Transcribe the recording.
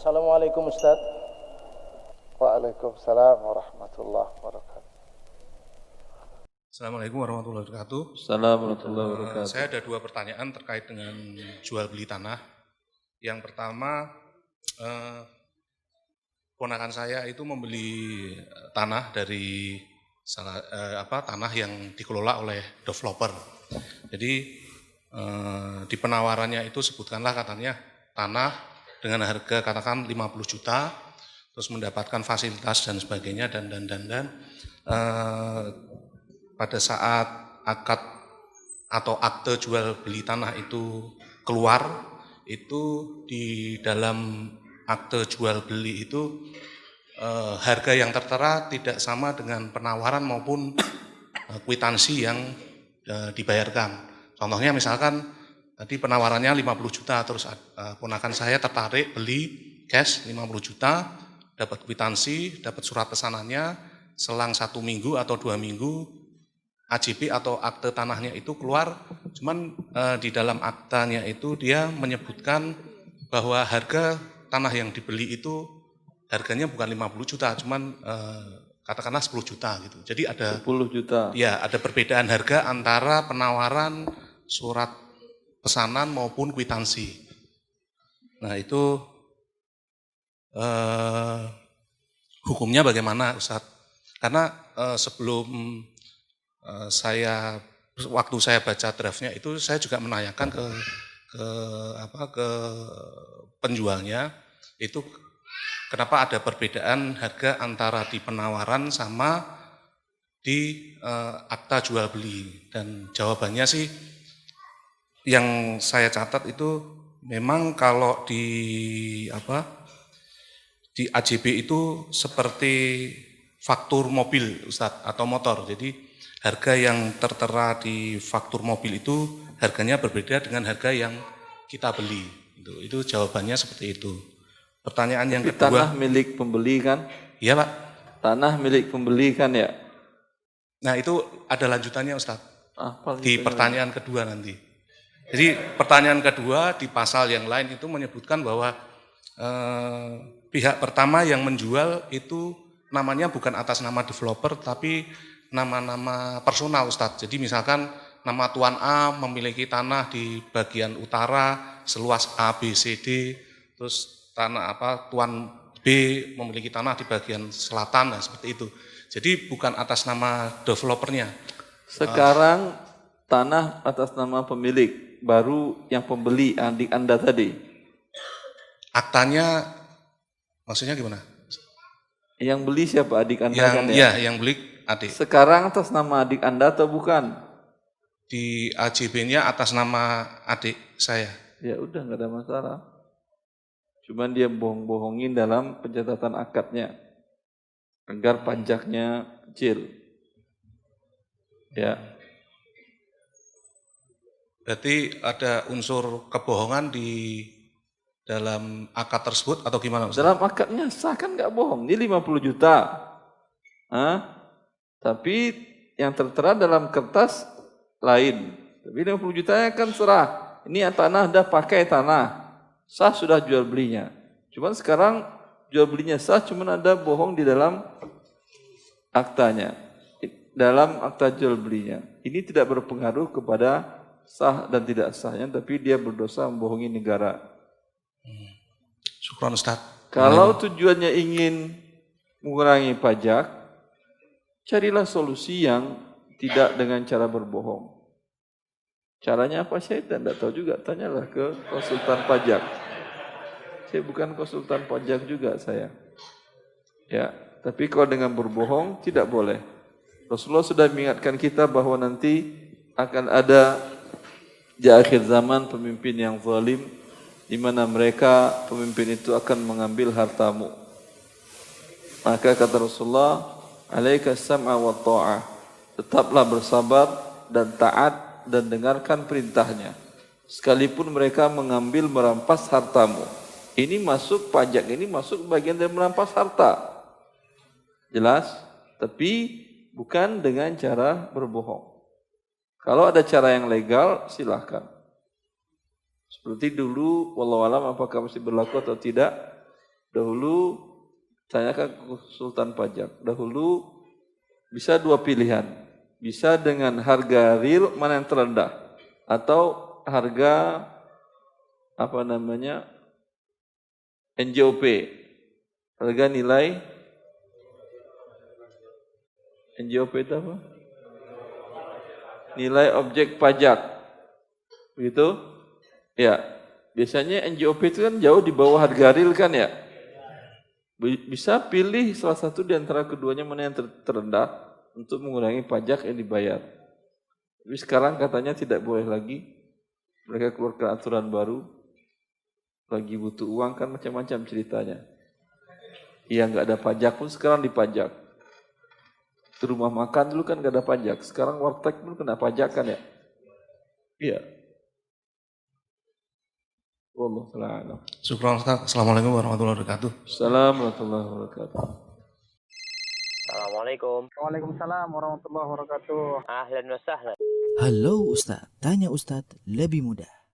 Assalamualaikum Ustaz. Waalaikumsalam warahmatullahi wabarakatuh. Assalamualaikum warahmatullahi wabarakatuh. Assalamualaikum warahmatullahi wabarakatuh. Saya ada dua pertanyaan terkait dengan jual beli tanah. Yang pertama, ponakan saya itu membeli tanah dari tanah yang dikelola oleh developer. Jadi di penawarannya itu sebutkanlah katanya tanah dengan harga katakan 50 juta, terus mendapatkan fasilitas dan sebagainya dan pada saat akad atau akte jual beli tanah itu keluar, itu di dalam akte jual beli itu harga yang tertera tidak sama dengan penawaran maupun kwitansi yang dibayarkan. Contohnya misalkan tadi penawarannya 50 juta, terus ponakan saya tertarik beli cash 50 juta, dapat kwitansi, dapat surat pesanannya, selang 1 minggu atau 2 minggu AJB atau akte tanahnya itu keluar, cuman di dalam aktanya itu dia menyebutkan bahwa harga tanah yang dibeli itu harganya bukan 50 juta, cuman katakanlah 10 juta gitu. Jadi ada 10 juta. Ya, ada perbedaan harga antara penawaran surat pesanan maupun kwitansi. Nah, itu hukumnya bagaimana, Ustaz? Karena sebelum waktu saya baca draftnya itu saya juga menanyakan ke penjualnya itu kenapa ada perbedaan harga antara di penawaran sama di akta jual beli, dan jawabannya sih yang saya catat itu memang kalau di AJB itu seperti faktur mobil, Ustadz, atau motor. Jadi harga yang tertera di faktur mobil itu harganya berbeda dengan harga yang kita beli. Itu jawabannya seperti itu. Pertanyaan yang kedua. Tanah milik pembeli kan? Iya, Pak. Tanah milik pembeli kan ya? Nah, itu ada lanjutannya, Ustadz. Di Lanjutannya? pertanyaan kedua nanti. Jadi pertanyaan kedua di pasal yang lain itu menyebutkan bahwa pihak pertama yang menjual itu namanya bukan atas nama developer tapi nama-nama personal, Ustadz. Jadi misalkan nama Tuan A memiliki tanah di bagian utara seluas A, B, C, D, terus Tuan B memiliki tanah di bagian selatan, nah seperti itu. Jadi bukan atas nama developernya. Sekarang tanah atas nama pemilik, baru yang pembeli adik Anda tadi. Aktanya maksudnya gimana? Yang beli siapa, adik Anda kan ya? Iya, yang beli adik. Sekarang atas nama adik Anda atau bukan? Di AJB-nya atas nama adik saya. Ya udah, nggak ada masalah. Cuman dia bohong-bohongin dalam pencatatan akadnya agar pajaknya kecil. Ya. Berarti ada unsur kebohongan di dalam akad tersebut atau gimana, Ustaz? Dalam akadnya sah kan nggak bohong. Ini 50 juta. Tapi yang tertera dalam kertas lain. Tapi 50 jutanya kan serah. Ini tanah dah pakai tanah. Sah sudah jual belinya. Cuman sekarang jual belinya sah, cuman ada bohong di dalam aktanya. Dalam akta jual belinya. Ini tidak berpengaruh kepada sah dan tidak sahnya, tapi dia berdosa membohongi negara. Syukran, Ustaz. Kalau tujuannya ingin mengurangi pajak, carilah solusi yang tidak dengan cara berbohong. Caranya apa saya tidak tahu juga, tanyalah ke konsultan pajak. Saya bukan konsultan pajak juga saya. Ya, tapi kalau dengan berbohong tidak boleh. Rasulullah sudah mengingatkan kita bahwa nanti akan ada di akhir zaman pemimpin yang zalim, di mana mereka pemimpin itu akan mengambil hartamu. Maka kata Rasulullah, "Alaika sam'a wa ta'ah." Tetaplah bersabar dan taat dan dengarkan perintahnya. Sekalipun mereka mengambil merampas hartamu. Ini masuk pajak, ini masuk bagian dari merampas harta. Jelas? Tapi bukan dengan cara berbohong. Kalau ada cara yang legal, silahkan. Seperti dulu, wallahu alam apakah masih berlaku atau tidak, Dahulu, tanyakan ke konsultan pajak. Dahulu bisa dua pilihan. Bisa dengan harga real mana yang terendah. Atau harga NJOP. Harga nilai NJOP itu apa? Nilai objek pajak. Begitu? Ya. Biasanya NJOP itu kan jauh di bawah harga real kan ya? Bisa pilih salah satu di antara keduanya mana yang terendah untuk mengurangi pajak yang dibayar. Tapi sekarang katanya tidak boleh lagi. Mereka keluarkan aturan baru. Lagi butuh uang kan macam-macam ceritanya. Yang nggak ada pajak pun sekarang dipajak. Di rumah makan dulu kan nggak ada pajak. Sekarang warteg pun kena pajak kan ya? Iya. Wallahu a'lam. Syukran Ustaz. Assalamualaikum warahmatullahi wabarakatuh. Assalamualaikum warahmatullahi wabarakatuh. Assalamualaikum. Waalaikumsalam warahmatullahi wabarakatuh. Ahlan wa sahlan. Halo Ustadz, tanya Ustadz lebih mudah.